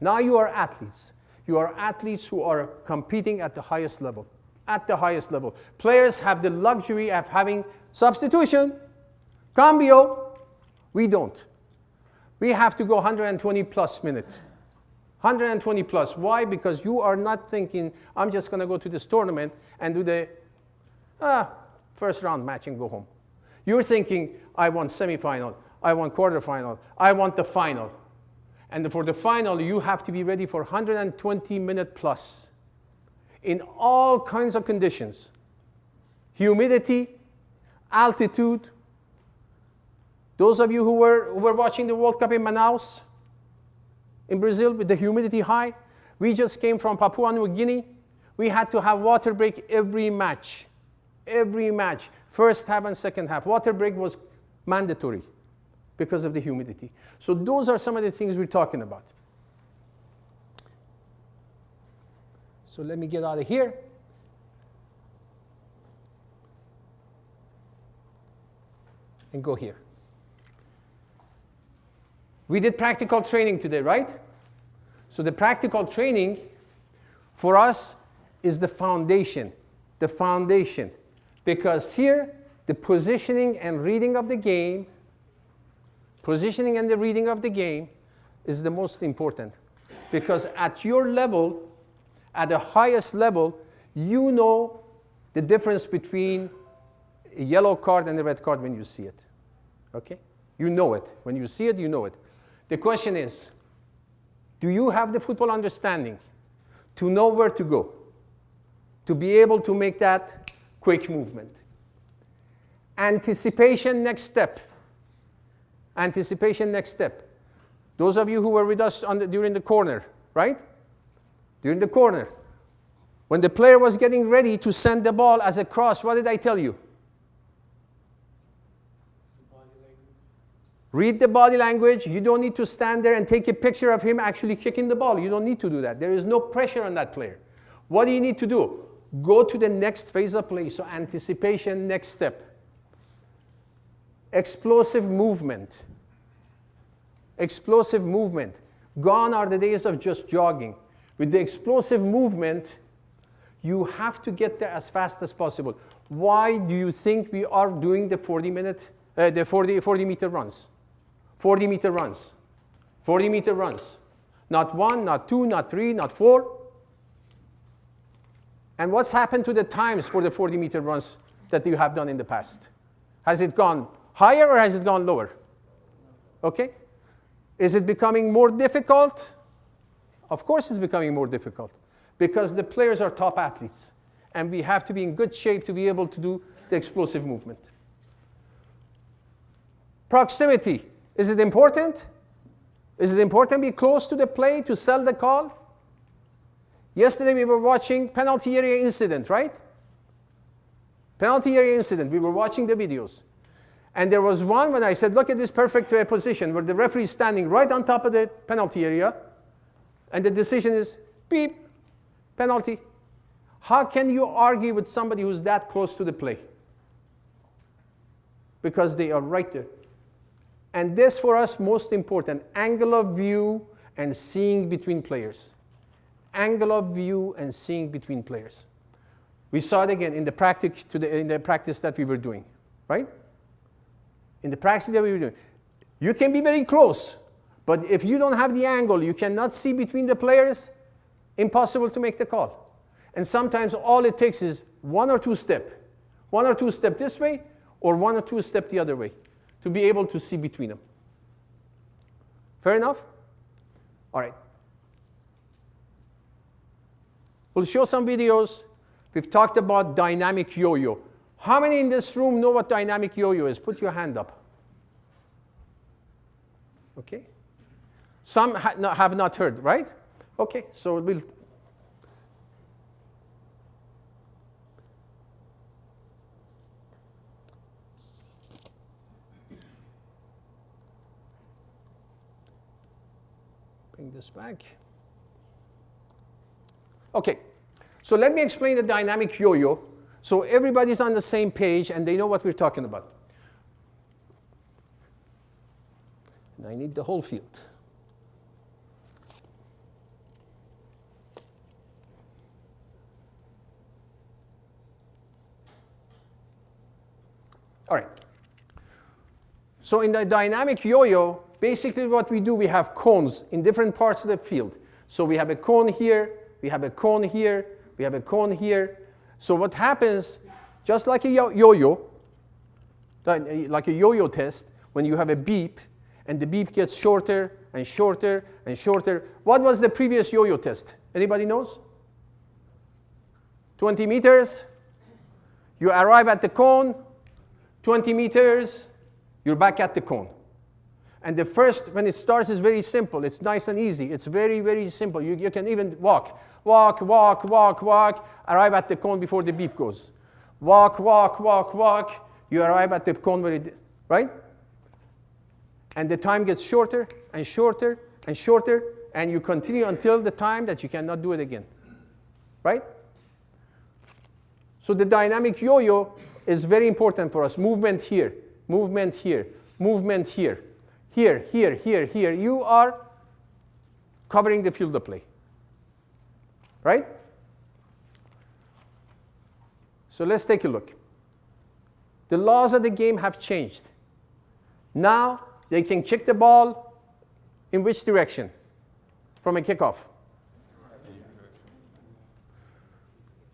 Now you are athletes. You are athletes who are competing at the highest level. At the highest level. Players have the luxury of having substitution, cambio. We don't. We have to go 120 plus minutes. 120 plus. Why? Because you are not thinking, I'm just going to go to this tournament and do the first round match and go home. You're thinking, I want semifinal, I want quarterfinal, I want the final. And for the final, you have to be ready for 120 minute plus in all kinds of conditions. Humidity, altitude. Those of you who were watching the World Cup in Manaus, in Brazil, with the humidity high, we just came from Papua New Guinea. We had to have water break every match. Every match. First half and second half. Water break was mandatory because of the humidity. So those are some of the things we're talking about. So let me get out of here. And go here. We did practical training today, right? So the practical training for us is the foundation. The foundation. Because here, the positioning and reading of the game, positioning and the reading of the game is the most important. Because at your level, at the highest level, you know the difference between a yellow card and a red card when you see it. Okay? You know it. When you see it, you know it. The question is, do you have the football understanding to know where to go, to be able to make that quick movement? Anticipation, next step. Anticipation, next step. Those of you who were with us during the corner, right? During the corner. When the player was getting ready to send the ball as a cross, what did I tell you? Read the body language. You don't need to stand there and take a picture of him actually kicking the ball. You don't need to do that. There is no pressure on that player. What do you need to do? Go to the next phase of play. So anticipation, next step. Explosive movement. Explosive movement. Gone are the days of just jogging. With the explosive movement, you have to get there as fast as possible. Why do you think we are doing the 40-meter runs? 40-meter runs. 40-meter runs. Not 1, not 2, not 3, not 4. And what's happened to the times for the 40-meter runs that you have done in the past? Has it gone higher or has it gone lower? Okay? Is it becoming more difficult? Of course it's becoming more difficult because the players are top athletes and we have to be in good shape to be able to do the explosive movement. Proximity. Is it important? Is it important to be close to the play to sell the call? Yesterday we were watching penalty area incident, right? Penalty area incident. We were watching the videos. And there was one when I said, look at this perfect position where the referee is standing right on top of the penalty area. And the decision is, beep, penalty. How can you argue with somebody who's that close to the play? Because they are right there. And this for us, most important, angle of view and seeing between players. Angle of view and seeing between players. We saw it again in the practice that we were doing, right? In the practice that we were doing. You can be very close, but if you don't have the angle, you cannot see between the players, impossible to make the call. And sometimes all it takes is 1 or 2 steps. 1 or 2 steps this way, or 1 or 2 steps the other way, to be able to see between them. Fair enough? All right. We'll show some videos. We've talked about dynamic yo-yo. How many in this room know what dynamic yo-yo is? Put your hand up. Okay. Some have not heard, right? Okay, so we'll... bring this back. Okay, so let me explain the dynamic yo-yo so everybody's on the same page and they know what we're talking about. And I need the whole field. All right. So in the dynamic yo-yo, basically what we do, we have cones in different parts of the field. So we have a cone here, we have a cone here, we have a cone here. So what happens, just like a yo-yo, like a yo-yo test, when you have a beep, and the beep gets shorter and shorter and shorter. What was the previous yo-yo test? Anybody knows? 20 meters. You arrive at the cone, 20 meters, you're back at the cone. And the first, when it starts, is very simple. It's nice and easy. It's very, very simple. You can even walk. Walk, walk, walk, walk, arrive at the cone before the beep goes. Walk, walk, walk, walk, you arrive at the cone where it, right? And the time gets shorter and shorter and shorter, and you continue until the time that you cannot do it again, right? So the dynamic yo-yo is very important for us. Movement here, movement here, movement here, here, here, here, here. You are covering the field of play, right? So let's take a look. The laws of the game have changed. Now they can kick the ball in which direction from a kickoff?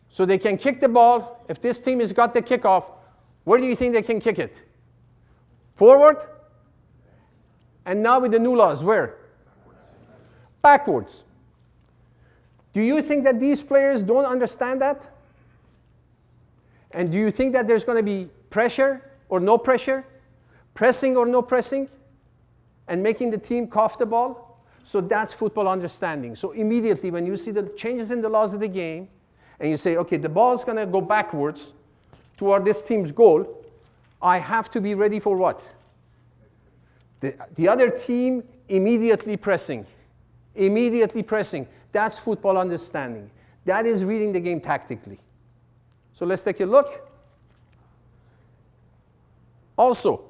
So they can kick the ball. If this team has got the kickoff, where do you think they can kick it? Forward? And now with the new laws, where? Backwards. Do you think that these players don't understand that? And do you think that there's going to be pressure or no pressure? Pressing or no pressing? And making the team cough the ball? So that's football understanding. So immediately when you see the changes in the laws of the game, and you say, okay, the ball's going to go backwards toward this team's goal, I have to be ready for what? The other team immediately pressing. Immediately pressing. That's football understanding. That is reading the game tactically. So let's take a look. Also,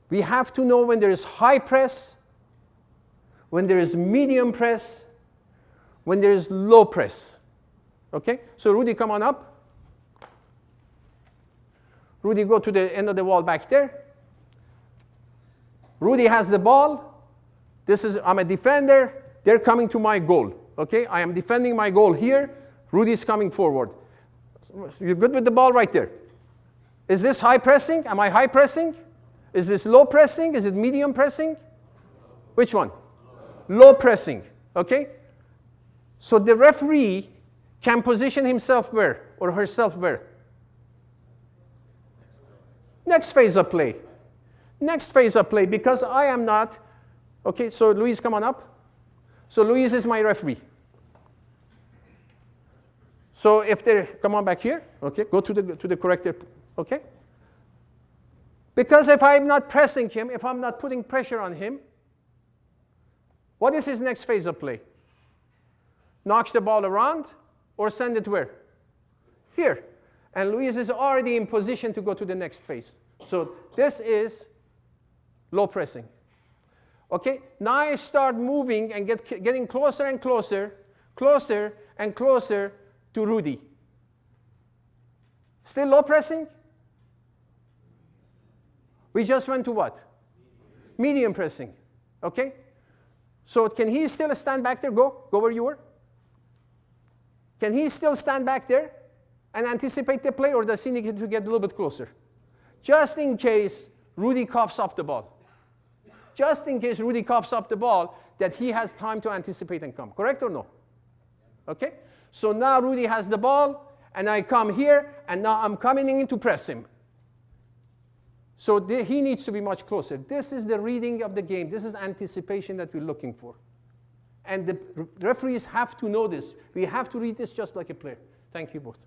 we have to know when there is high press, when there is medium press, when there is low press. Okay? So Rudy, come on up. Rudy, go to the end of the wall back there. Rudy has the ball. I'm a defender. They're coming to my goal. Okay? I am defending my goal here. Rudy's coming forward. You're good with the ball right there. Is this high pressing? Am I high pressing? Is this low pressing? Is it medium pressing? Which one? Low pressing. Okay? So the referee can position himself where? Or herself where? Next phase of play. Next phase of play, because I am not. Okay, so Luis, come on up. So Luis is my referee. So if they're, come on back here. Okay, go to the corrector. Okay? Because if I'm not pressing him, if I'm not putting pressure on him, what is his next phase of play? Knocks the ball around or send it where? Here. And Luis is already in position to go to the next phase. So this is low pressing. Okay? Now I start moving and getting closer and closer, closer and closer to Rudy. Still low pressing? We just went to what? Medium pressing. Okay? So can he still stand back there? Go where you were. Can he still stand back there and anticipate the play, or does he need to get a little bit closer? Just in case Rudy coughs up the ball. Just in case Rudy coughs up the ball, that he has time to anticipate and come. Correct or no? Okay? So now Rudy has the ball, and I come here, and now I'm coming in to press him. So he needs to be much closer. This is the reading of the game. This is anticipation that we're looking for. And the referees have to know this. We have to read this just like a player. Thank you both.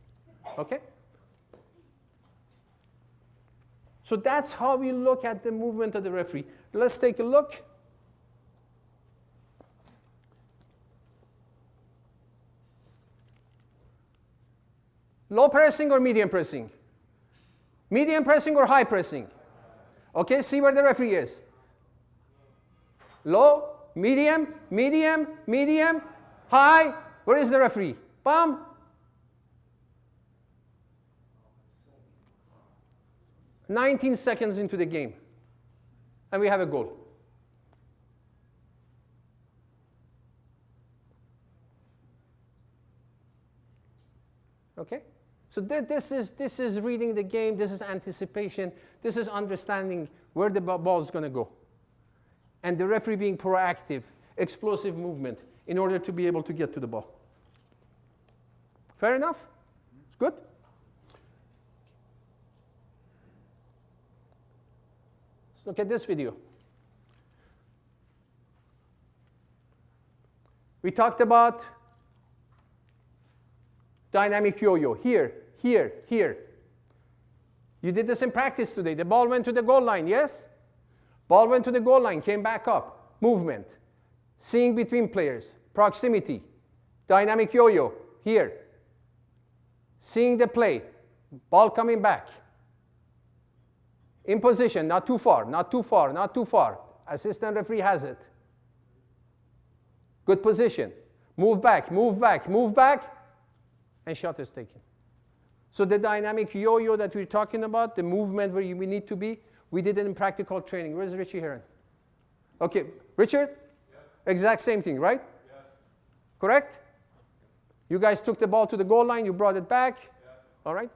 Okay? So that's how we look at the movement of the referee. Let's take a look. Low pressing or medium pressing? Medium pressing or high pressing? Okay, see where the referee is. Low, medium, medium, medium, high. Where is the referee? Bam. 19 seconds into the game, and we have a goal. Okay? So this is reading the game, this is anticipation, this is understanding where the ball is going to go. And the referee being proactive, explosive movement in order to be able to get to the ball. Fair enough? It's good? Let's look at this video. We talked about dynamic yo-yo. Here, here, here. You did this in practice today. The ball went to the goal line, yes? Ball went to the goal line, came back up. Movement. Seeing between players. Proximity. Dynamic yo-yo. Here. Seeing the play. Ball coming back. In position, not too far, not too far, not too far. Assistant referee has it. Good position. Move back, move back, move back. And shot is taken. So the dynamic yo-yo that we're talking about, the movement where we need to be, we did it in practical training. Where's Richie Heron? Okay, Richard? Yes. Exact same thing, right? Yes. Correct? You guys took the ball to the goal line, you brought it back. Yes. All right?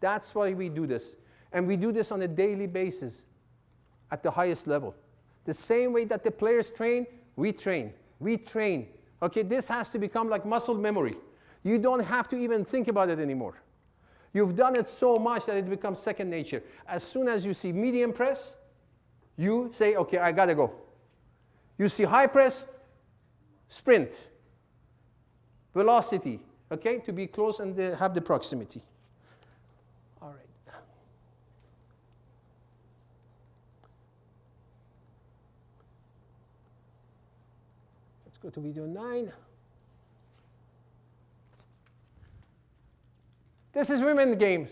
That's why we do this. And we do this on a daily basis at the highest level. The same way that the players train, we train. We train. Okay, this has to become like muscle memory. You don't have to even think about it anymore. You've done it so much that it becomes second nature. As soon as you see medium press, you say, okay, I gotta go. You see high press, sprint. Velocity, okay, to be close and have the proximity. All right. Let's go to video 9. This is women's games.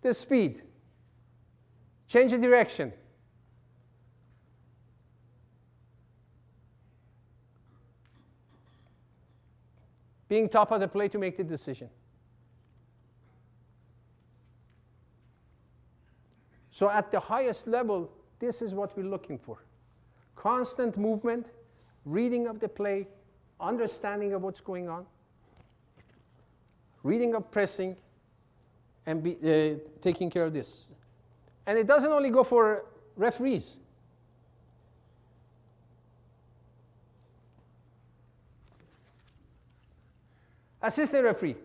The speed. Change the direction. Being top of the play to make the decision. So at the highest level, this is what we're looking for. Constant movement, reading of the play, understanding of what's going on, reading of pressing, and taking care of this. And it doesn't only go for referees. Assistant referee,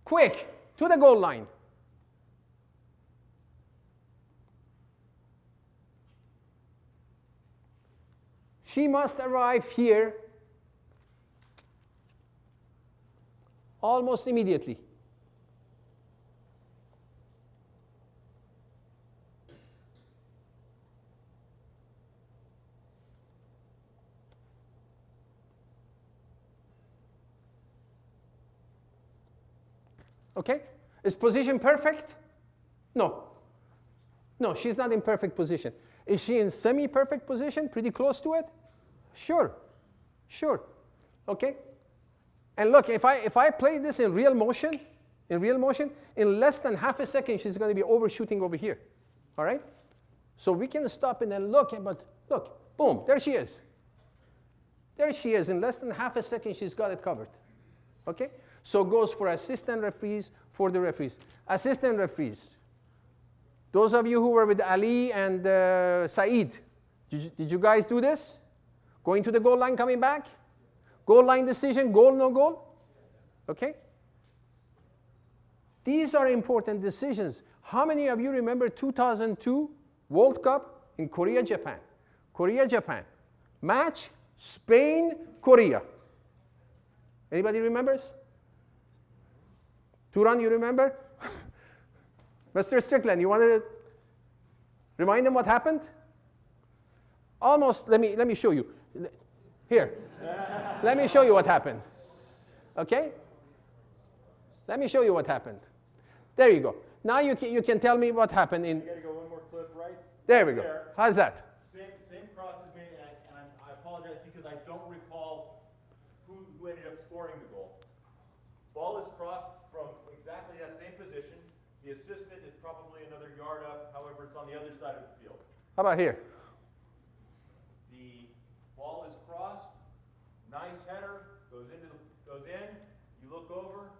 quick, to the goal line. She must arrive here almost immediately. Okay? Is position perfect? No. No, she's not in perfect position. Is she in semi-perfect position, pretty close to it? Sure. Sure. Okay? And look, if I play this in real motion, in less than half a second, she's going to be overshooting over here. All right? So we can stop and then look, but look, boom, there she is. There she is. In less than half a second, she's got it covered. Okay? So it goes for assistant referees, for the referees. Assistant referees. Those of you who were with Ali and Saeed, did you guys do this? Going to the goal line, coming back? Goal line decision, goal, no goal? Okay? These are important decisions. How many of you remember 2002 World Cup in Korea, Japan? Korea, Japan. Match, Spain, Korea. Anybody remembers? Turan, you remember? Mr. Strickland, you want to remind them what happened? Almost, let me show you. Here, let me show you what happened. Okay? Let me show you what happened. There you go. Now you can tell me what happened in. You got to go one more clip, right? There we go. How's that? Same cross as me, and I apologize because I don't recall who ended up scoring the goal. ball is crossed from exactly that same position. The assistant is probably another yard up, however, it's on the other side of the field. How about here? The ball is crossed, nice header, goes in, you look over,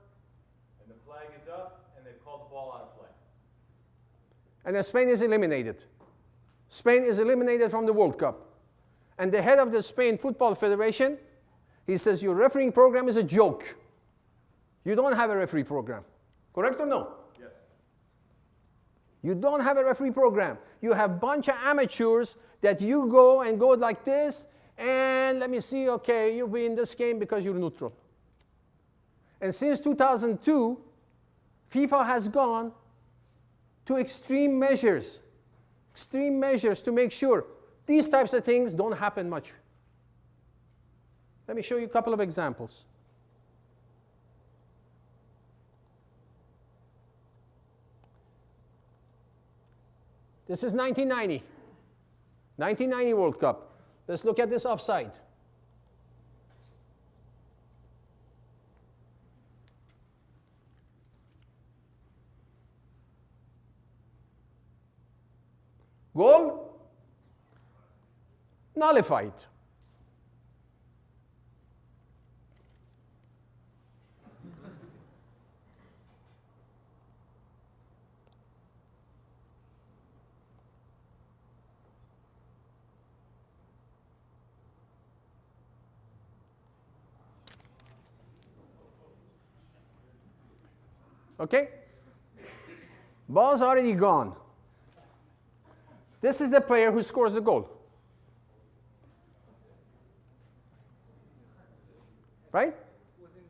and the flag is up, and they've called the ball out of play. And then Spain is eliminated. Spain is eliminated from the World Cup. And the head of the Spain Football Federation, he says, your refereeing program is a joke. You don't have a referee program. Correct or no? Yes. You don't have a referee program. You have a bunch of amateurs that you go like this, and let me see, okay, you'll be in this game because you're neutral. And since 2002, FIFA has gone to extreme measures to make sure these types of things don't happen much. Let me show you a couple of examples. This is 1990 World Cup. Let's look at this offside. Goal? Nullified. Okay? Ball's already gone. This is the player who scores the goal. Right? Wasn't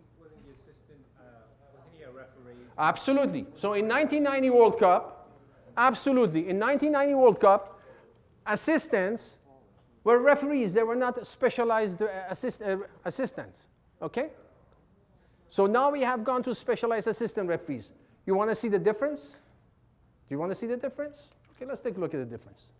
the assistant, wasn't he a referee? Absolutely. So in 1990 World Cup, absolutely. In 1990 World Cup, assistants were referees. They were not specialized assistants. Okay? So now we have gone to specialized assistant referees. You want to see the difference? Do you want to see the difference? Okay, let's take a look at the difference.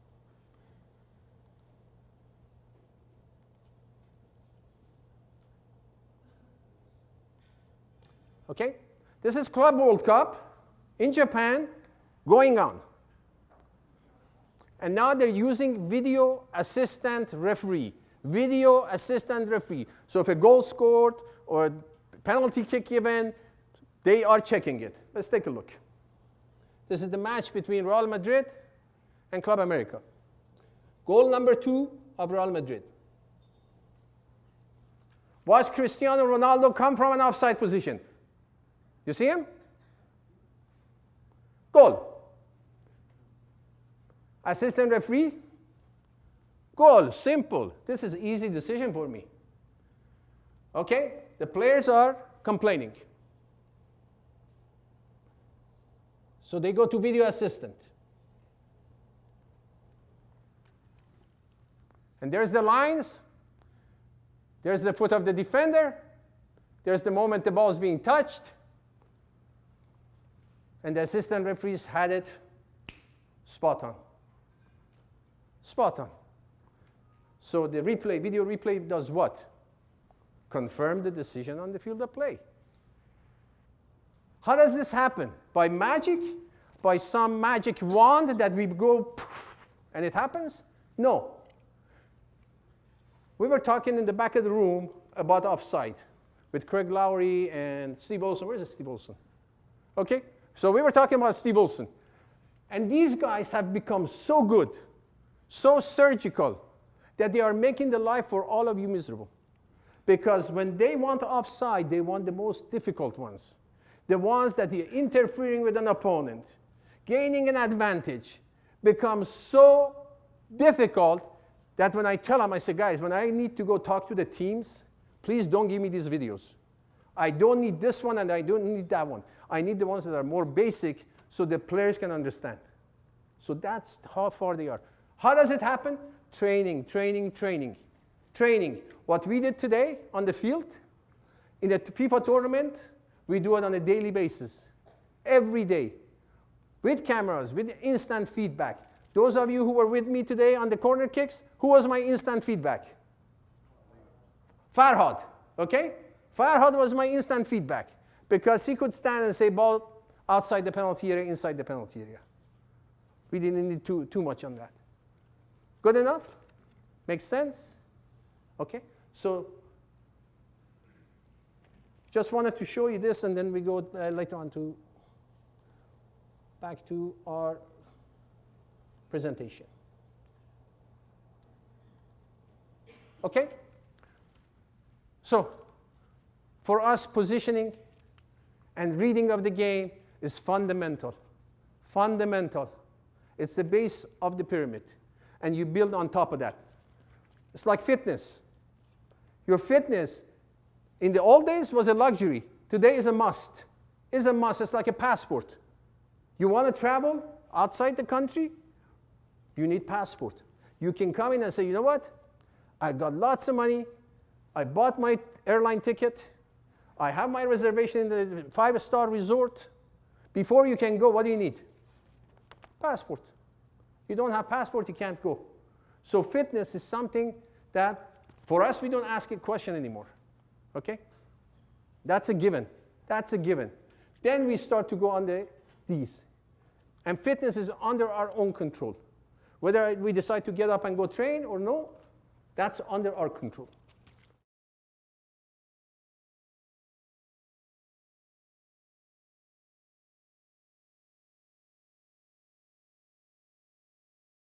Okay? This is Club World Cup in Japan going on. And now they're using video assistant referee. Video assistant referee. So if a goal scored or a penalty kick given, they are checking it. Let's take a look. This is the match between Real Madrid and Club America. Goal number 2 of Real Madrid. Watch Cristiano Ronaldo come from an offside position. You see him? Goal. Assistant referee. Goal. Simple. This is an easy decision for me. Okay? The players are complaining. So they go to video assistant. And there's the lines. There's the foot of the defender. There's the moment the ball is being touched. And the assistant referees had it spot on. Spot on. So the replay, video replay does what? Confirm the decision on the field of play. How does this happen? By magic? By some magic wand that we go poof, and it happens? No. We were talking in the back of the room about offside with Craig Lowry and Steve Olson. Where's Steve Olson? Okay? So we were talking about Steve Olson. And these guys have become so good, so surgical, that they are making the life for all of you miserable. Because when they want offside, they want the most difficult ones. The ones that are interfering with an opponent, gaining an advantage, become so difficult that when I tell them, I say, guys, when I need to go talk to the teams, please don't give me these videos. I don't need this one and I don't need that one. I need the ones that are more basic so the players can understand. So that's how far they are. How does it happen? Training, training, training. Training. What we did today on the field, in the FIFA tournament, we do it on a daily basis. Every day. With cameras, with instant feedback. Those of you who were with me today on the corner kicks, who was my instant feedback? Farhad, okay? Farhad was my instant feedback. because he could stand and say ball outside the penalty area, inside the penalty area. We didn't need too much on that. Good enough? Makes sense? Okay? So just wanted to show you this, and then we go later on to back to our presentation. Okay? So for us, positioning and reading of the game is fundamental. Fundamental. It's the base of the pyramid, and you build on top of that. It's like fitness. Your fitness in the old days was a luxury. Today is a must. It's a must. It's like a passport. You want to travel outside the country? You need passport. You can come in and say, you know what? I got lots of money. I bought my airline ticket. I have my reservation in the 5-star resort. Before you can go, what do you need? Passport. You don't have passport, you can't go. So fitness is something that, for us, we don't ask a question anymore. Okay? That's a given. That's a given. Then we start to go on these. And fitness is under our own control. Whether we decide to get up and go train or no, that's under our control.